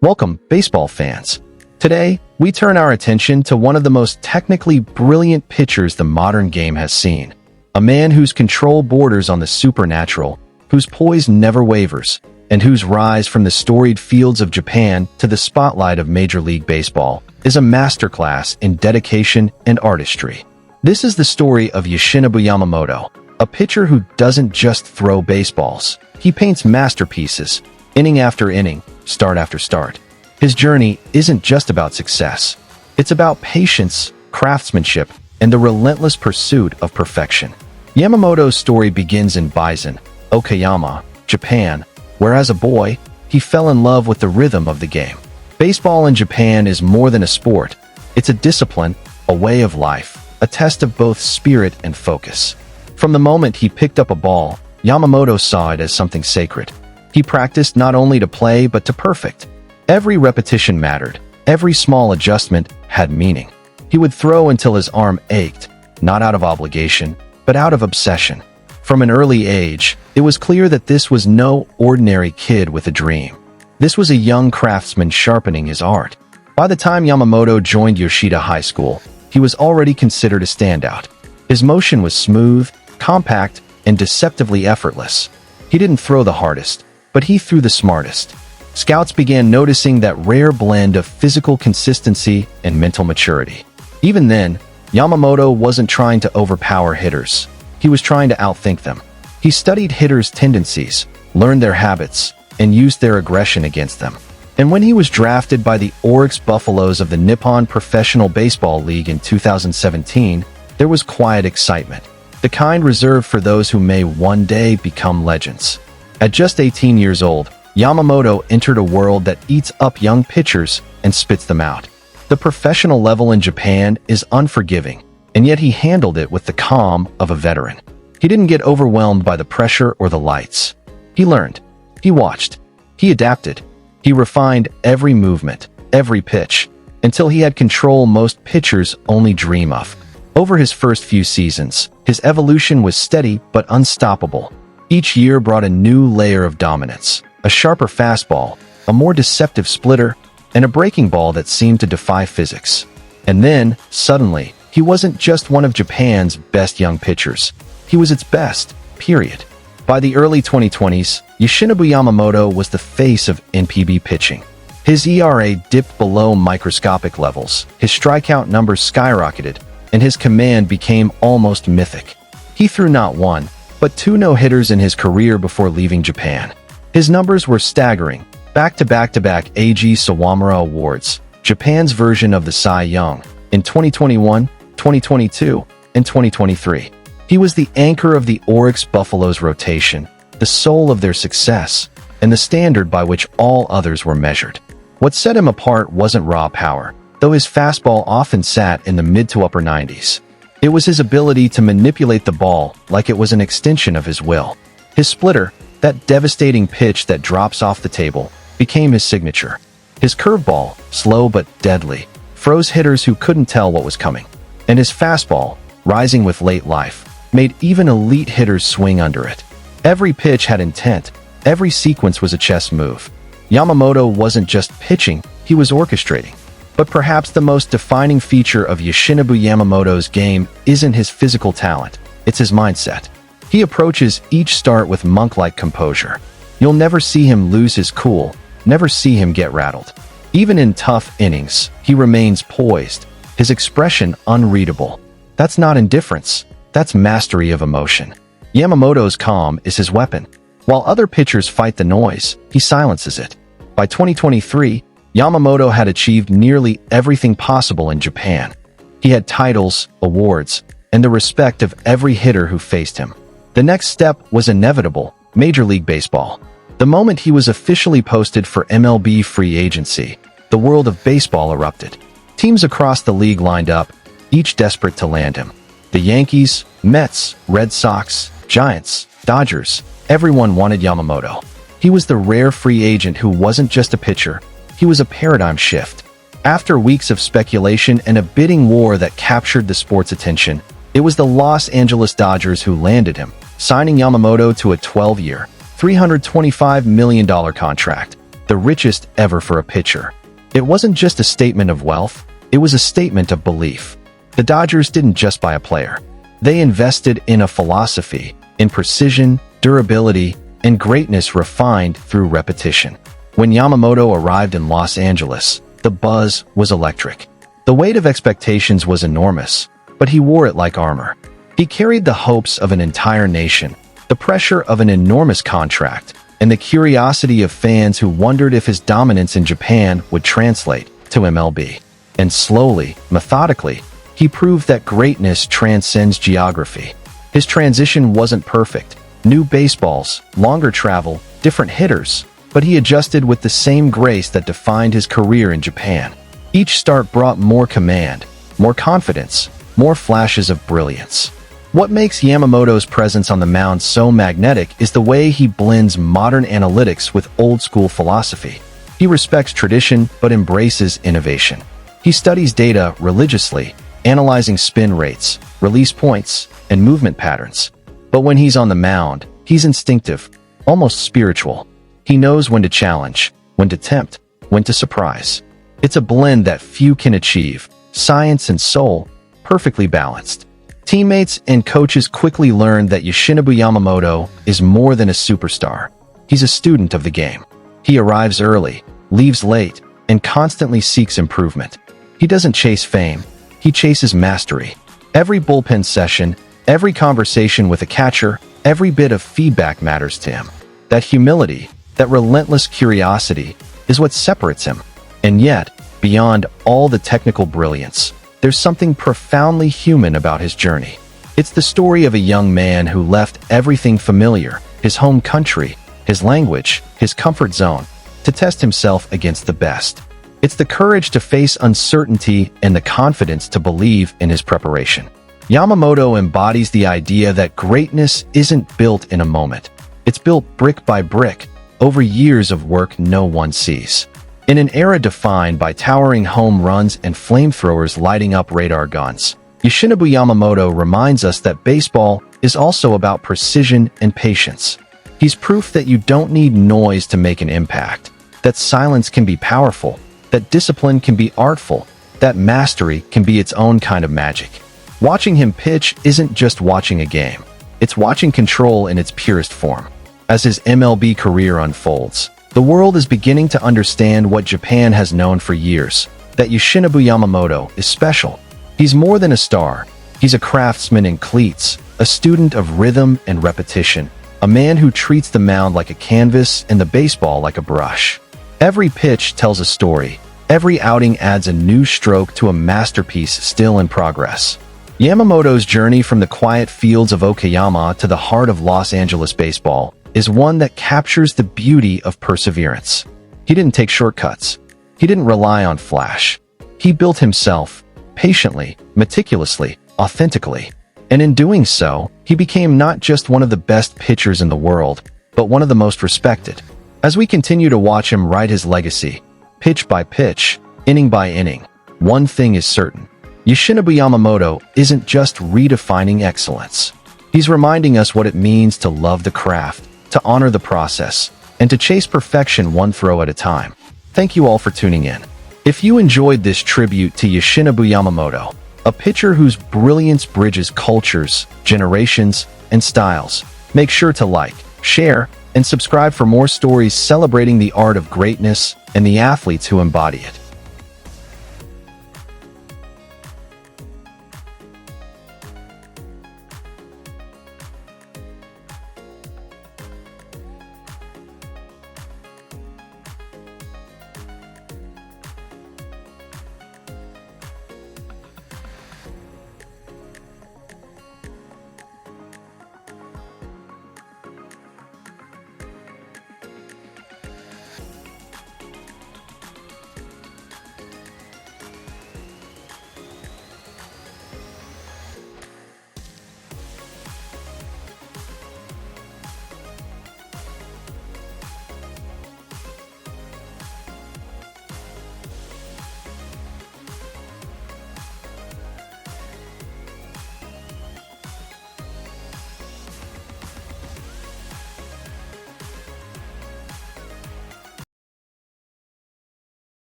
Welcome, baseball fans. Today, we turn our attention to one of the most technically brilliant pitchers the modern game has seen. A man whose control borders on the supernatural, whose poise never wavers, and whose rise from the storied fields of Japan to the spotlight of Major League Baseball is a masterclass in dedication and artistry. This is the story of Yoshinobu Yamamoto, a pitcher who doesn't just throw baseballs. He paints masterpieces, inning after inning, start after start. His journey isn't just about success. It's about patience, craftsmanship, and the relentless pursuit of perfection. Yamamoto's story begins in Bizen, Okayama, Japan, where as a boy, he fell in love with the rhythm of the game. Baseball in Japan is more than a sport. It's a discipline, a way of life, a test of both spirit and focus. From the moment he picked up a ball, Yamamoto saw it as something sacred. He practiced not only to play but to perfect. Every repetition mattered. Every small adjustment had meaning. He would throw until his arm ached, not out of obligation, but out of obsession. From an early age, it was clear that this was no ordinary kid with a dream. This was a young craftsman sharpening his art. By the time Yamamoto joined Yoshida High School, he was already considered a standout. His motion was smooth, compact, and deceptively effortless. He didn't throw the hardest, but he threw the smartest. Scouts began noticing that rare blend of physical consistency and mental maturity. Even then, Yamamoto wasn't trying to overpower hitters. He was trying to outthink them. He studied hitters' tendencies, learned their habits, and used their aggression against them. And when he was drafted by the Orix Buffaloes of the Nippon Professional Baseball League in 2017, there was quiet excitement, the kind reserved for those who may one day become legends. At just 18 years old, Yamamoto entered a world that eats up young pitchers and spits them out. The professional level in Japan is unforgiving, and yet he handled it with the calm of a veteran. He didn't get overwhelmed by the pressure or the lights. He learned. He watched. He adapted. He refined every movement, every pitch, until he had control most pitchers only dream of. Over his first few seasons, his evolution was steady but unstoppable. Each year brought a new layer of dominance, a sharper fastball, a more deceptive splitter, and a breaking ball that seemed to defy physics. And then, suddenly, he wasn't just one of Japan's best young pitchers. He was its best, period. By the early 2020s, Yoshinobu Yamamoto was the face of NPB pitching. His ERA dipped below microscopic levels, his strikeout numbers skyrocketed, and his command became almost mythic. He threw not one, but two no-hitters in his career before leaving Japan. His numbers were staggering, back-to-back-to-back AG Sawamura Awards, Japan's version of the Cy Young, in 2021, 2022, and 2023. He was the anchor of the Orix Buffaloes rotation, the soul of their success, and the standard by which all others were measured. What set him apart wasn't raw power, though his fastball often sat in the mid to upper 90s. It was his ability to manipulate the ball like it was an extension of his will. His splitter, that devastating pitch that drops off the table, became his signature. His curveball, slow but deadly, froze hitters who couldn't tell what was coming. And his fastball, rising with late life, made even elite hitters swing under it. Every pitch had intent. Every sequence was a chess move. Yamamoto wasn't just pitching, he was orchestrating. But perhaps the most defining feature of Yoshinobu Yamamoto's game isn't his physical talent, it's his mindset. He approaches each start with monk-like composure. You'll never see him lose his cool, never see him get rattled. Even in tough innings, he remains poised, his expression unreadable. That's not indifference, that's mastery of emotion. Yamamoto's calm is his weapon. While other pitchers fight the noise, he silences it. By 2023, Yamamoto had achieved nearly everything possible in Japan. He had titles, awards, and the respect of every hitter who faced him. The next step was inevitable: Major League Baseball. The moment he was officially posted for MLB free agency, the world of baseball erupted. Teams across the league lined up, each desperate to land him. The Yankees, Mets, Red Sox, Giants, Dodgers, everyone wanted Yamamoto. He was the rare free agent who wasn't just a pitcher, he was a paradigm shift. After weeks of speculation and a bidding war that captured the sport's attention, it was the Los Angeles Dodgers who landed him, signing Yamamoto to a 12-year, $325 million contract. the richest ever for a pitcher. It wasn't just a statement of wealth, it was a statement of belief. The Dodgers didn't just buy a player. They invested in a philosophy, in precision, durability, and greatness refined through repetition. When Yamamoto arrived in Los Angeles, the buzz was electric. The weight of expectations was enormous, but he wore it like armor. He carried the hopes of an entire nation, the pressure of an enormous contract, and the curiosity of fans who wondered if his dominance in Japan would translate to MLB. And slowly, methodically, he proved that greatness transcends geography. His transition wasn't perfect. New baseballs, longer travel, different hitters, but he adjusted with the same grace that defined his career in Japan. Each start brought more command, more confidence, more flashes of brilliance. What makes Yamamoto's presence on the mound so magnetic is the way he blends modern analytics with old-school philosophy. He respects tradition but embraces innovation. He studies data religiously, analyzing spin rates, release points, and movement patterns. But when he's on the mound, he's instinctive, almost spiritual. He knows when to challenge, when to tempt, when to surprise. It's a blend that few can achieve, science and soul, perfectly balanced. Teammates and coaches quickly learned that Yoshinobu Yamamoto is more than a superstar. He's a student of the game. He arrives early, leaves late, and constantly seeks improvement. He doesn't chase fame, he chases mastery. Every bullpen session, every conversation with a catcher, every bit of feedback matters to him. That humility, that relentless curiosity, is what separates him. And yet, beyond all the technical brilliance, there's something profoundly human about his journey. It's the story of a young man who left everything familiar, his home country, his language, his comfort zone, to test himself against the best. It's the courage to face uncertainty and the confidence to believe in his preparation. Yamamoto embodies the idea that greatness isn't built in a moment. It's built brick by brick, over years of work no one sees. In an era defined by towering home runs and flamethrowers lighting up radar guns, Yoshinobu Yamamoto reminds us that baseball is also about precision and patience. He's proof that you don't need noise to make an impact, that silence can be powerful, that discipline can be artful, that mastery can be its own kind of magic. Watching him pitch isn't just watching a game. It's watching control in its purest form. As his MLB career unfolds, the world is beginning to understand what Japan has known for years, that Yoshinobu Yamamoto is special. He's more than a star. He's a craftsman in cleats, a student of rhythm and repetition, a man who treats the mound like a canvas and the baseball like a brush. Every pitch tells a story. Every outing adds a new stroke to a masterpiece still in progress. Yamamoto's journey from the quiet fields of Okayama to the heart of Los Angeles baseball is one that captures the beauty of perseverance. He didn't take shortcuts. He didn't rely on flash. He built himself, patiently, meticulously, authentically. And in doing so, he became not just one of the best pitchers in the world, but one of the most respected. As we continue to watch him write his legacy, pitch by pitch, inning by inning, one thing is certain. Yoshinobu Yamamoto isn't just redefining excellence. He's reminding us what it means to love the craft, to honor the process, and to chase perfection one throw at a time. Thank you all for tuning in. If you enjoyed this tribute to Yoshinobu Yamamoto, a pitcher whose brilliance bridges cultures, generations, and styles, make sure to like, share, and subscribe for more stories celebrating the art of greatness and the athletes who embody it.